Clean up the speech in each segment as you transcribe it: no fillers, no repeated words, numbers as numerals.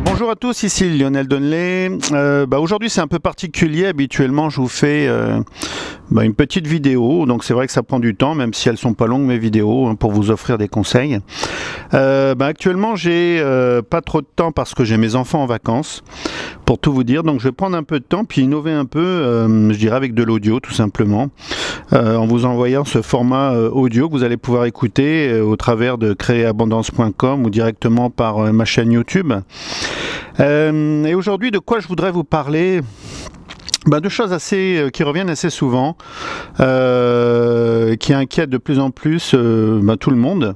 Bonjour à tous, ici Lionel Donnelly. Aujourd'hui c'est un peu particulier, habituellement je vous fais une petite vidéo, donc c'est vrai que ça prend du temps, même si elles sont pas longues mes vidéos, pour vous offrir des conseils. Actuellement j'ai pas trop de temps parce que j'ai mes enfants en vacances, pour tout vous dire, donc je vais prendre un peu de temps puis innover un peu, je dirais avec de l'audio tout simplement, en vous envoyant ce format audio que vous allez pouvoir écouter au travers de créerabondance.com ou directement par ma chaîne YouTube. Et aujourd'hui, de quoi je voudrais vous parler? De choses qui reviennent assez souvent, qui inquiètent de plus en plus tout le monde,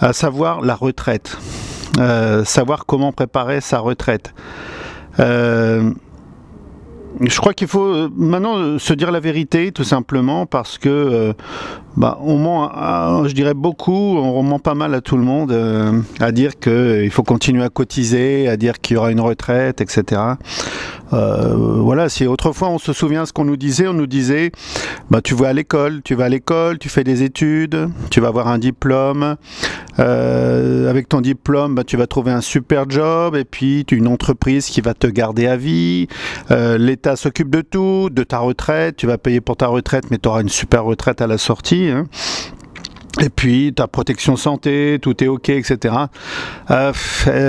à savoir la retraite, savoir comment préparer sa retraite. Je crois qu'il faut maintenant se dire la vérité, tout simplement, parce que on ment, je dirais beaucoup, on ment pas mal à tout le monde, à dire qu'il faut continuer à cotiser, à dire qu'il y aura une retraite, etc. Voilà, si autrefois on se souvient ce qu'on nous disait, tu vas à l'école, tu fais des études, tu vas avoir un diplôme, avec ton diplôme, tu vas trouver un super job, et puis une entreprise qui va te garder à vie, l'État s'occupe de tout, de ta retraite, tu vas payer pour ta retraite, mais tu auras une super retraite à la sortie, hein. Et puis ta protection santé, tout est ok, etc.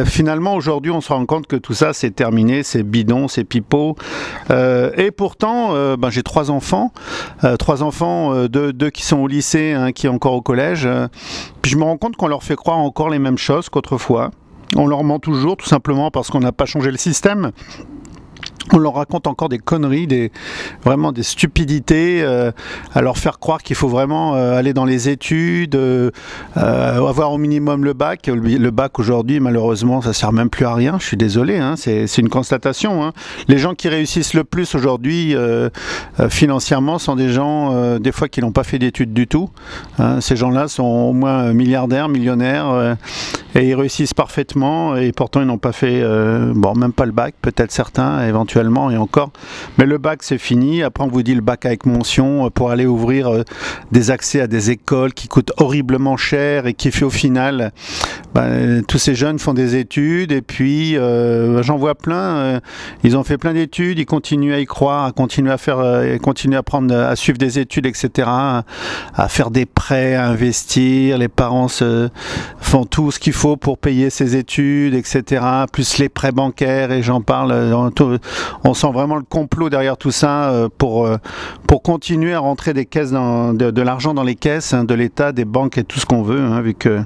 Finalement, aujourd'hui, on se rend compte que tout ça, c'est terminé, c'est bidon, c'est pipeau. Et pourtant, j'ai trois enfants, deux qui sont au lycée, un qui est encore au collège. Puis je me rends compte qu'on leur fait croire encore les mêmes choses qu'autrefois. On leur ment toujours, tout simplement parce qu'on n'a pas changé le système. On leur raconte encore des conneries, vraiment des stupidités, à leur faire croire qu'il faut vraiment aller dans les études, avoir au minimum le bac. Le bac aujourd'hui, malheureusement, ça sert même plus à rien. Je suis désolé, hein, c'est une constatation. Hein. Les gens qui réussissent le plus aujourd'hui financièrement sont des gens, des fois, qui n'ont pas fait d'études du tout. Hein. Ces gens-là sont au moins milliardaires, millionnaires, et ils réussissent parfaitement. Et pourtant, ils n'ont pas fait, même pas le bac, peut-être certains, éventuellement, et encore, mais le bac c'est fini. Après on vous dit le bac avec mention pour aller ouvrir des accès à des écoles qui coûtent horriblement cher et qui fait au final tous ces jeunes font des études et puis j'en vois plein, ils ont fait plein d'études, ils continuent à y croire, à continuer à faire, continuer à suivre des études, etc., à faire des prêts, à investir. Les parents font tout ce qu'il faut pour payer ces études, etc., plus les prêts bancaires, et j'en parle. On sent vraiment le complot derrière tout ça pour continuer à rentrer des caisses de l'argent dans les caisses, hein, de l'État, des banques et tout ce qu'on veut, hein, vu que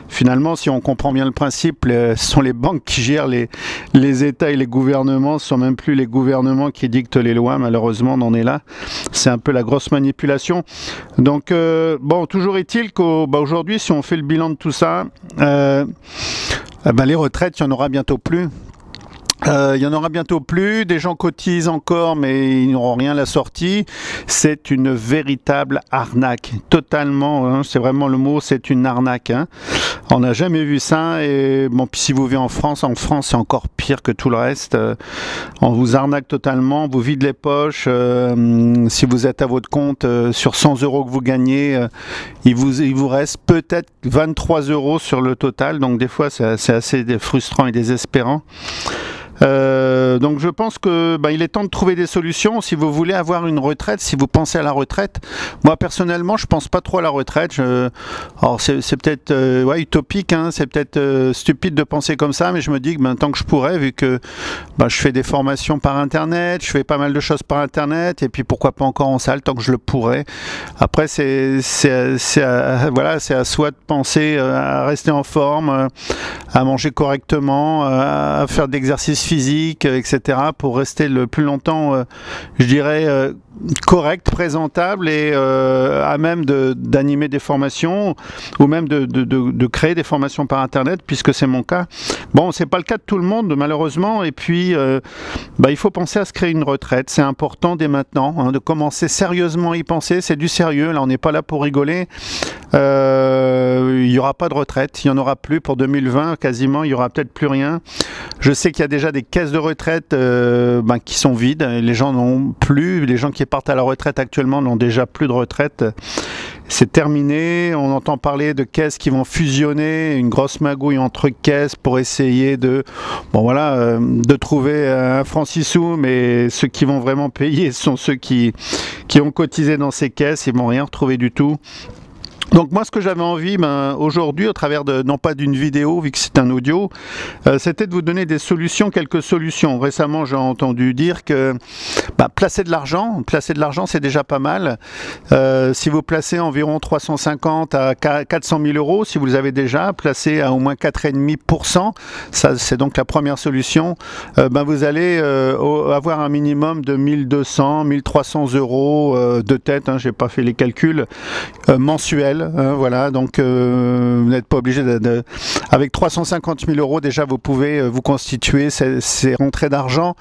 finalement, si on comprend bien le principe, ce sont les banques qui gèrent les États et les gouvernements. Ce ne sont même plus les gouvernements qui dictent les lois, malheureusement, on en est là. C'est un peu la grosse manipulation. Donc, toujours est-il qu'aujourd'hui, si on fait le bilan de tout ça, les retraites, il n'y en aura bientôt plus. Il y en aura bientôt plus, des gens cotisent encore mais ils n'auront rien à la sortie. C'est une véritable arnaque, totalement, hein, c'est vraiment le mot, c'est une arnaque, hein. On n'a jamais vu ça. Et puis si vous vivez en France c'est encore pire que tout le reste. On vous arnaque totalement, on vous vide les poches. Si vous êtes à votre compte, sur 100 € que vous gagnez, il vous reste peut-être 23 € sur le total, donc des fois c'est assez frustrant et désespérant. Donc je pense que il est temps de trouver des solutions si vous voulez avoir une retraite, si vous pensez à la retraite. Moi personnellement je pense pas trop à la retraite. Alors c'est peut-être utopique, hein, c'est peut-être stupide de penser comme ça, mais je me dis que tant que je pourrais, vu que je fais des formations par internet, je fais pas mal de choses par internet, et puis pourquoi pas encore en salle tant que je le pourrais. Après c'est à soi de penser à rester en forme, à manger correctement, à faire d'exercice physique, etc., pour rester le plus longtemps, je dirais, correct, présentable et à même d'animer des formations ou même de créer des formations par internet, puisque c'est mon cas. Bon, c'est pas le cas de tout le monde malheureusement, et puis il faut penser à se créer une retraite. C'est important dès maintenant, hein, de commencer sérieusement à y penser. C'est du sérieux, là on n'est pas là pour rigoler. Il n'y aura pas de retraite, il n'y en aura plus pour 2020 quasiment, il n'y aura peut-être plus rien. Je sais qu'il y a déjà des caisses de retraite qui sont vides, les gens n'ont plus, les gens qui partent à la retraite actuellement n'ont déjà plus de retraite. c'est terminé. On entend parler de caisses qui vont fusionner, une grosse magouille entre caisses pour essayer de, bon voilà, de trouver un franc 6 sous, mais ceux qui vont vraiment payer sont ceux qui ont cotisé dans ces caisses, ils vont rien retrouver du tout. Donc moi ce que j'avais envie aujourd'hui au travers de, non pas d'une vidéo vu que c'est un audio, c'était de vous donner des solutions, quelques solutions. Récemment j'ai entendu dire que placer de l'argent c'est déjà pas mal. Si vous placez environ 350 à 400 000 euros, si vous les avez déjà placés à au moins 4,5%, ça c'est donc la première solution, vous allez avoir un minimum de 1200, 1300 euros de tête, hein, j'ai pas fait les calculs, mensuels. Voilà, donc vous n'êtes pas obligé avec 350 000 euros déjà vous pouvez vous constituer ces rentrées d'argent,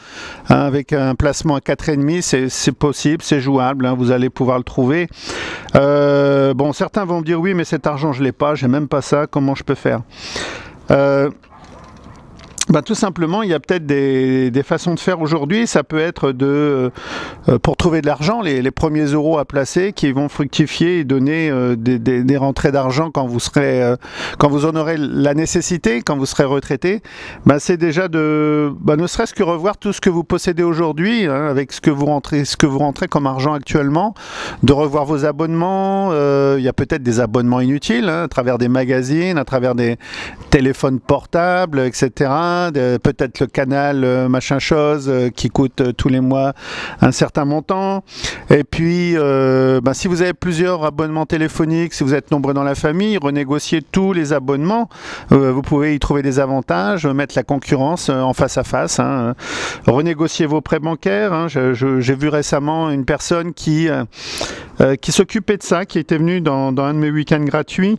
hein, avec un placement à 4,5, c'est possible, c'est jouable, hein, vous allez pouvoir le trouver. Bon, certains vont me dire oui mais cet argent je l'ai pas, j'ai même pas ça, comment je peux faire? Tout simplement, il y a peut-être des façons de faire aujourd'hui. Ça peut être pour trouver de l'argent, les premiers euros à placer qui vont fructifier et donner des rentrées d'argent quand vous en aurez la nécessité, quand vous serez retraité. C'est déjà ne serait-ce que revoir tout ce que vous possédez aujourd'hui, hein, avec ce que vous rentrez comme argent actuellement, de revoir vos abonnements. Il y a peut-être des abonnements inutiles, hein, à travers des magazines, à travers des téléphones portables, etc. Peut-être le canal machin chose qui coûte tous les mois un certain montant. Et puis si vous avez plusieurs abonnements téléphoniques, si vous êtes nombreux dans la famille, renégocier tous les abonnements, vous pouvez y trouver des avantages, mettre la concurrence en face à face, hein. Renégocier vos prêts bancaires, hein. J'ai vu récemment une personne qui s'occupait de ça, qui était venue dans un de mes week-ends gratuits.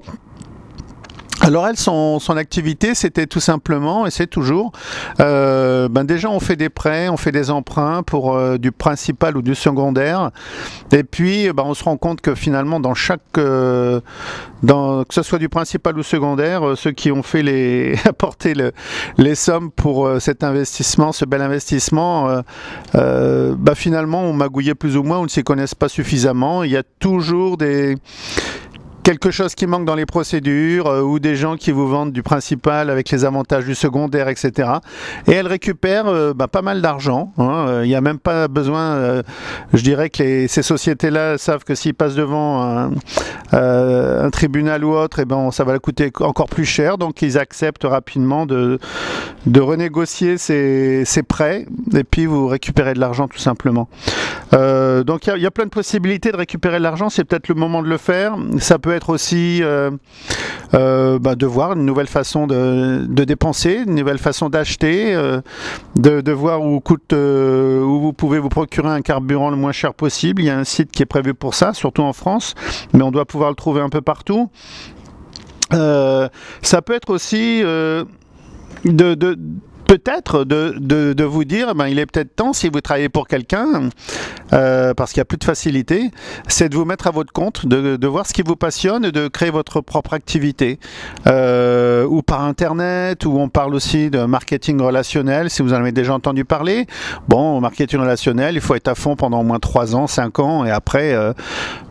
Alors elle, son activité, c'était tout simplement, et c'est toujours, déjà on fait des prêts, on fait des emprunts pour du principal ou du secondaire, et puis on se rend compte que finalement dans que ce soit du principal ou secondaire, ceux qui ont fait apporter les sommes pour cet investissement, ce bel investissement, finalement on magouillait plus ou moins, on ne s'y connaissent pas suffisamment. Il y a toujours quelque chose qui manque dans les procédures, ou des gens qui vous vendent du principal avec les avantages du secondaire, etc. Et elles récupèrent pas mal d'argent, hein. Il n'y a même pas besoin, je dirais que ces sociétés-là savent que s'ils passent devant un tribunal ou autre, ça va leur coûter encore plus cher, donc ils acceptent rapidement de renégocier ces prêts, et puis vous récupérez de l'argent tout simplement. Donc il y a plein de possibilités de récupérer de l'argent, c'est peut-être le moment de le faire. Ça peut être aussi de voir une nouvelle façon de dépenser, une nouvelle façon d'acheter, de voir où vous pouvez vous procurer un carburant le moins cher possible. Il y a un site qui est prévu pour ça, surtout en France, mais on doit pouvoir le trouver un peu partout. Ça peut être aussi peut-être de vous dire, il est peut-être temps, si vous travaillez pour quelqu'un, parce qu'il y a plus de facilité, c'est de vous mettre à votre compte, de voir ce qui vous passionne et de créer votre propre activité, ou par internet, où on parle aussi de marketing relationnel, si vous en avez déjà entendu parler. Bon, marketing relationnel, il faut être à fond pendant au moins 3 ans, 5 ans, et après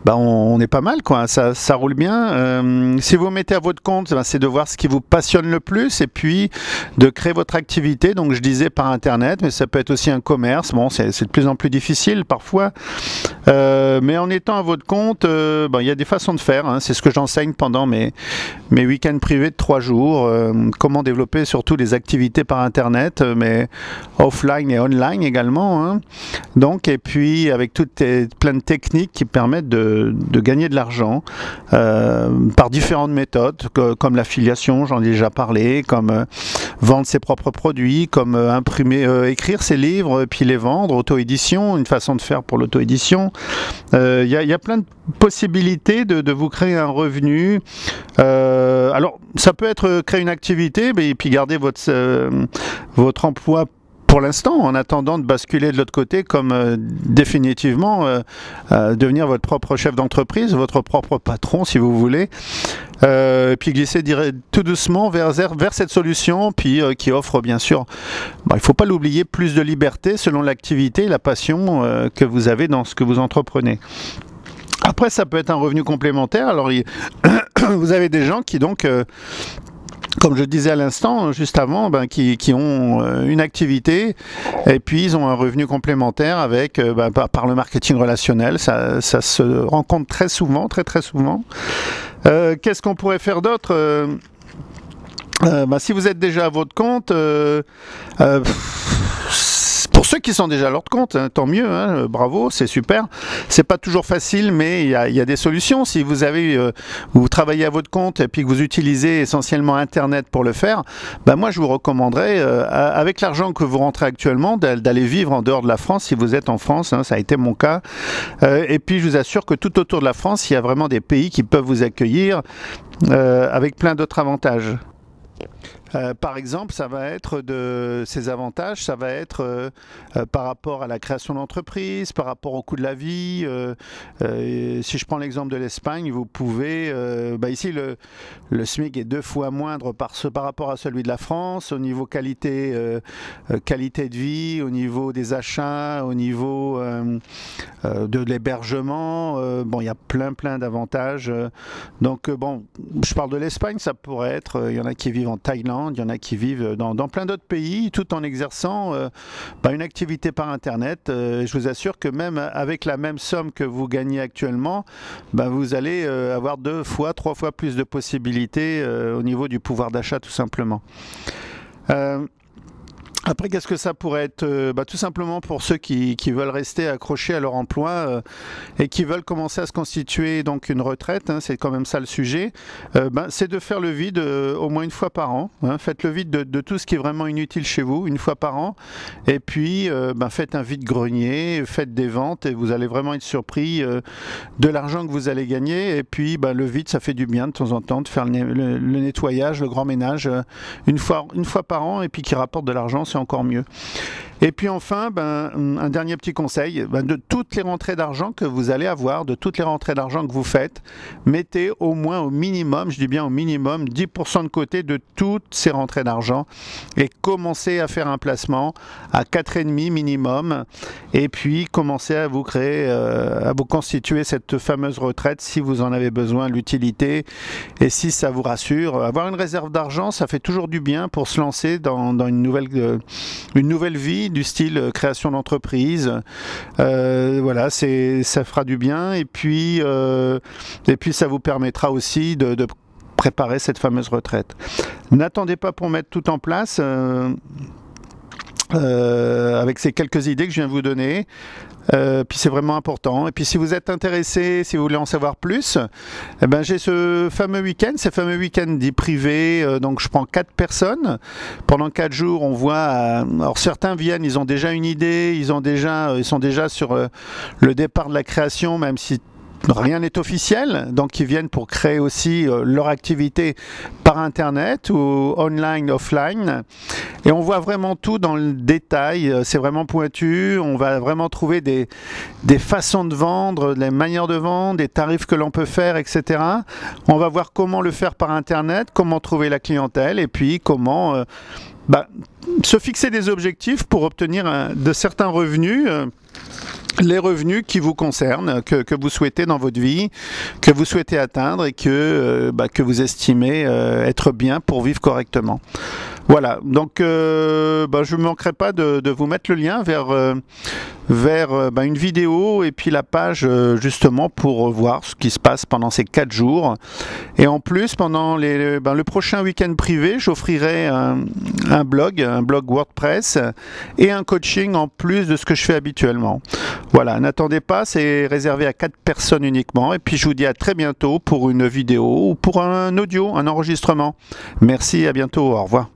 on est pas mal, quoi. Ça roule bien. Si vous mettez à votre compte, c'est de voir ce qui vous passionne le plus, et puis de créer votre activité. Donc je disais par internet, mais ça peut être aussi un commerce. Bon, c'est de plus en plus difficile parfois, mais en étant à votre compte, il y a des façons de faire, hein. C'est ce que j'enseigne pendant mes week-ends privés de 3 jours, comment développer surtout des activités par internet, mais offline et online également, hein. Donc, et puis avec plein de techniques qui permettent de gagner de l'argent par différentes méthodes, comme l'affiliation, j'en ai déjà parlé, comme vendre ses propres produits, comme écrire ses livres puis les vendre, auto-édition, une façon de faire pour l'auto-édition. Il y a plein de possibilités de vous créer un revenu. Alors ça peut être créer une activité et puis garder votre emploi pour l'instant, en attendant de basculer de l'autre côté, comme définitivement devenir votre propre chef d'entreprise, votre propre patron si vous voulez, et puis glisser tout doucement vers cette solution, puis qui offre bien sûr, il ne faut pas l'oublier, plus de liberté selon l'activité et la passion que vous avez dans ce que vous entreprenez. Après, ça peut être un revenu complémentaire. Alors, vous avez des gens qui donc, comme je disais à l'instant, juste avant, qui ont une activité et puis ils ont un revenu complémentaire avec par le marketing relationnel. Ça se rencontre très souvent, très souvent. Qu'est-ce qu'on pourrait faire d'autre? Si vous êtes déjà à votre compte, pour ceux qui sont déjà à leur compte, hein, tant mieux, hein, bravo, c'est super. C'est pas toujours facile, mais il y a des solutions. Si vous vous travaillez à votre compte et puis que vous utilisez essentiellement Internet pour le faire, moi je vous recommanderais, avec l'argent que vous rentrez actuellement, d'aller vivre en dehors de la France si vous êtes en France. Hein, ça a été mon cas. Et puis je vous assure que tout autour de la France, il y a vraiment des pays qui peuvent vous accueillir avec plein d'autres avantages. Par exemple, ça va être ces avantages, ça va être par rapport à la création d'entreprise, par rapport au coût de la vie. Si je prends l'exemple de l'Espagne, vous pouvez, ici le SMIC est 2 fois moindre par rapport à celui de la France, au niveau qualité de vie, au niveau des achats, au niveau de l'hébergement. Il y a plein d'avantages. Donc je parle de l'Espagne, ça pourrait être, il y en a qui vivent en Thaïlande, il y en a qui vivent dans plein d'autres pays, tout en exerçant une activité par Internet. Je vous assure que même avec la même somme que vous gagnez actuellement, vous allez avoir 2 fois, 3 fois plus de possibilités au niveau du pouvoir d'achat, tout simplement. Après, qu'est-ce que ça pourrait être? Tout simplement pour ceux qui veulent rester accrochés à leur emploi et qui veulent commencer à se constituer donc une retraite, hein, c'est quand même ça le sujet, c'est de faire le vide au moins 1 fois par an. Hein, faites le vide de tout ce qui est vraiment inutile chez vous 1 fois par an et puis faites un vide-grenier, faites des ventes et vous allez vraiment être surpris de l'argent que vous allez gagner. Et puis le vide, ça fait du bien de temps en temps de faire le nettoyage, le grand ménage 1 fois par an et puis qui rapporte de l'argent, c'est encore mieux. Et puis enfin, un dernier petit conseil, de toutes les rentrées d'argent que vous allez avoir, de toutes les rentrées d'argent que vous faites, mettez au moins au minimum, je dis bien au minimum, 10% de côté de toutes ces rentrées d'argent et commencez à faire un placement à 4,5 minimum et puis commencez à vous créer, à vous constituer cette fameuse retraite si vous en avez besoin, l'utilité et si ça vous rassure. Avoir une réserve d'argent, ça fait toujours du bien pour se lancer dans une nouvelle vie du style création d'entreprise. Voilà, ça fera du bien et puis ça vous permettra aussi de préparer cette fameuse retraite. N'attendez pas pour mettre tout en place. Avec ces quelques idées que je viens de vous donner. Puis c'est vraiment important. Et puis si vous êtes intéressé, si vous voulez en savoir plus, j'ai ces fameux week-ends dits privés. Donc je prends 4 personnes. Pendant 4 jours, on voit. Alors certains viennent, ils ont déjà une idée, ils sont déjà sur le départ de la création, même si rien n'est officiel, donc ils viennent pour créer aussi leur activité par Internet ou online, offline. Et on voit vraiment tout dans le détail, c'est vraiment pointu, on va vraiment trouver des façons de vendre, des manières de vendre, des tarifs que l'on peut faire, etc. On va voir comment le faire par Internet, comment trouver la clientèle et puis comment se fixer des objectifs pour obtenir de certains revenus. Les revenus qui vous concernent, que vous souhaitez dans votre vie, que vous souhaitez atteindre et que vous estimez être bien pour vivre correctement. Voilà, donc je ne manquerai pas de vous mettre le lien vers une vidéo et puis la page justement pour voir ce qui se passe pendant ces 4 jours. Et en plus, pendant le prochain week-end privé, j'offrirai un blog WordPress et un coaching en plus de ce que je fais habituellement. Voilà, n'attendez pas, c'est réservé à 4 personnes uniquement. Et puis je vous dis à très bientôt pour une vidéo ou pour un audio, un enregistrement. Merci, à bientôt, au revoir.